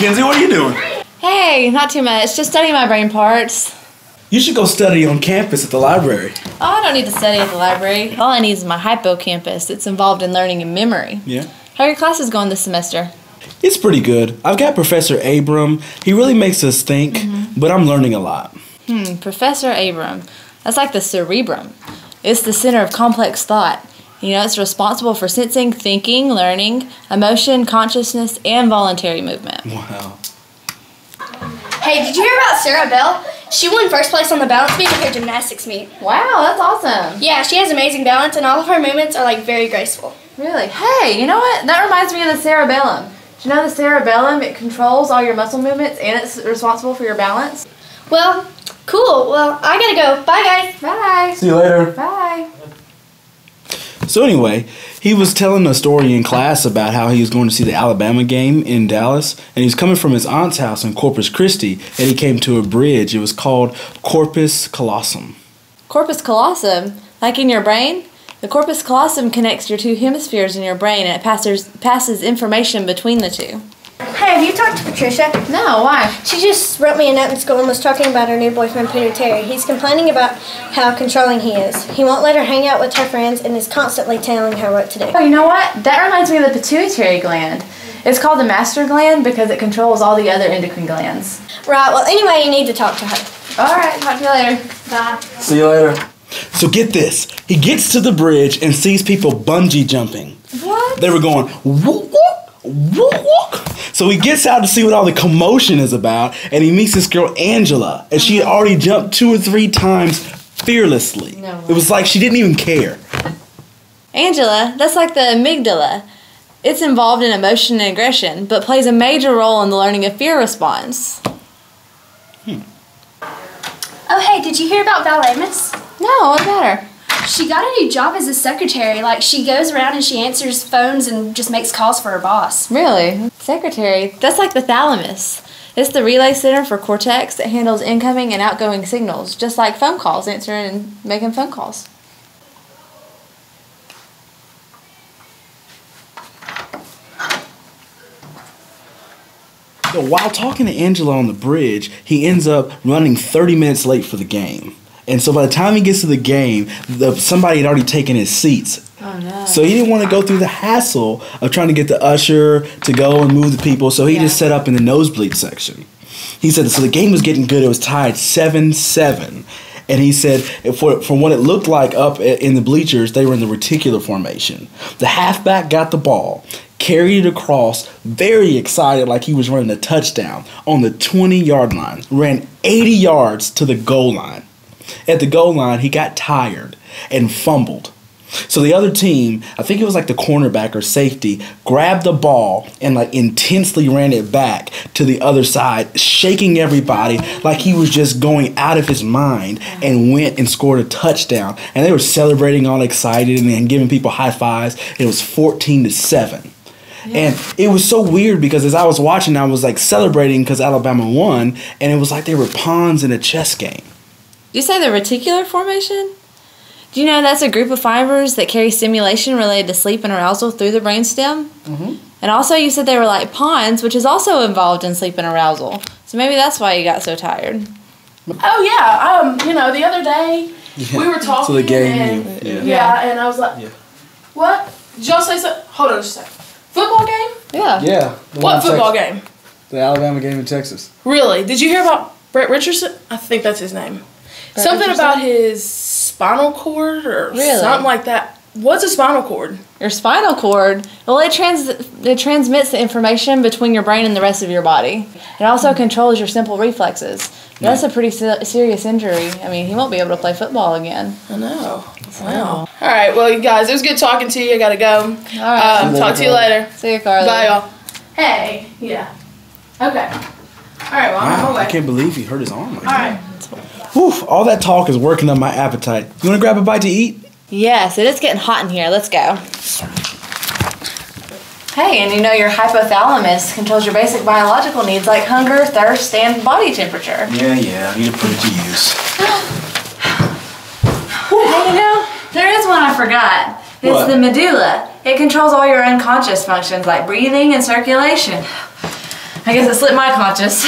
MacKenzie, what are you doing? Hey, not too much. Just studying my brain parts. You should go study on campus at the library. Oh, I don't need to study at the library. All I need is my hippocampus. It's involved in learning and memory. Yeah. How are your classes going this semester? It's pretty good. I've got Professor Abram. He really makes us think, but I'm learning a lot. Professor Abram. That's like the cerebrum. It's the center of complex thought. You know, it's responsible for sensing, thinking, learning, emotion, consciousness, and voluntary movement. Wow. Hey, did you hear about Sarah Bell? She won first place on the balance beam at her gymnastics meet. Wow, that's awesome. Yeah, she has amazing balance, and all of her movements are, like, very graceful. Really? Hey, you know what? That reminds me of the cerebellum. Do you know the cerebellum? It controls all your muscle movements, and it's responsible for your balance. Well, cool. Well, I gotta go. Bye, guys. Bye. See you later. Bye. So anyway, he was telling a story in class about how he was going to see the Alabama game in Dallas, and he was coming from his aunt's house in Corpus Christi, and he came to a bridge. It was called Corpus Callosum. Corpus callosum, like in your brain? The corpus callosum connects your two hemispheres in your brain, and it passes information between the two. Hey, have you talked to Patricia? No, why? She just wrote me a note in school and was talking about her new boyfriend, Peter Terry. He's complaining about how controlling he is. He won't let her hang out with her friends and is constantly telling her what to do. Oh, you know what? That reminds me of the pituitary gland. It's called the master gland because it controls all the other endocrine glands. Right, well, anyway, you need to talk to her. All right, talk to you later. Bye. See you later. So get this. He gets to the bridge and sees people bungee jumping. What? They were going, whoop, whoop, whoop, whoop. So he gets out to see what all the commotion is about, and he meets this girl, Angela, and she had already jumped 2 or 3 times fearlessly. No way. It was like she didn't even care. Angela, that's like the amygdala. It's involved in emotion and aggression, but plays a major role in the learning of fear response. Oh, hey, did you hear about Ballet Miss? No, what about her? She got a new job as a secretary. Like, she goes around and she answers phones and just makes calls for her boss. Really? Secretary, that's like the thalamus. It's the relay center for cortex that handles incoming and outgoing signals, just like phone calls, answering and making phone calls. So while talking to Angela on the bridge, he ends up running 30 minutes late for the game. And so by the time he gets to the game, somebody had already taken his seats. Oh, no. So he didn't want to go through the hassle of trying to get the usher to go and move the people, so he just set up in the nosebleed section. He said, so the game was getting good. It was tied 7-7. And he said, from what it looked like up in the bleachers, they were in the reticular formation. The halfback got the ball, carried it across, very excited like he was running a touchdown on the 20-yard line, ran 80 yards to the goal line. At the goal line, he got tired and fumbled. So the other team, I think it was like the cornerback or safety, grabbed the ball and like intensely ran it back to the other side, shaking everybody like he was just going out of his mind, and went and scored a touchdown. And they were celebrating all excited and giving people high fives. It was 14-7. Yeah. And it was so weird because as I was watching, I was like celebrating because Alabama won, and it was like they were pawns in a chess game. You say the reticular formation? Do you know that's a group of fibers that carry stimulation related to sleep and arousal through the brainstem? And also you said they were like pawns, which is also involved in sleep and arousal. So maybe that's why you got so tired. Oh, yeah. You know, the other day we were talking. So the game. And, and I was like, what? Did y'all say something? Hold on just a second. Football game? Yeah. Yeah. What football game? The Alabama game in Texas. Really? Did you hear about Brett Richardson? I think that's his name. Brett Something Richardson? about his spinal cord or something like that. What's a spinal cord? Your spinal cord, well, it transmits the information between your brain and the rest of your body. It also controls your simple reflexes. That's a pretty serious injury. I mean, he won't be able to play football again. I know. Wow. All right, well, you guys, it was good talking to you. I got to go. All right. Talk to you later. See you, Carly. Bye, y'all. Hey. Yeah. Okay. All right, well, I'm on my way. I can't believe he hurt his arm like All that. right. Whew, all that talk is working up my appetite. You want to grab a bite to eat? Yes, it is getting hot in here. Let's go. Hey, and you know your hypothalamus controls your basic biological needs like hunger, thirst, and body temperature. Yeah, I need to put it to use. Hey, you know, there is one I forgot. It's What? the medulla. It controls all your unconscious functions like breathing and circulation. I guess it slipped my conscious.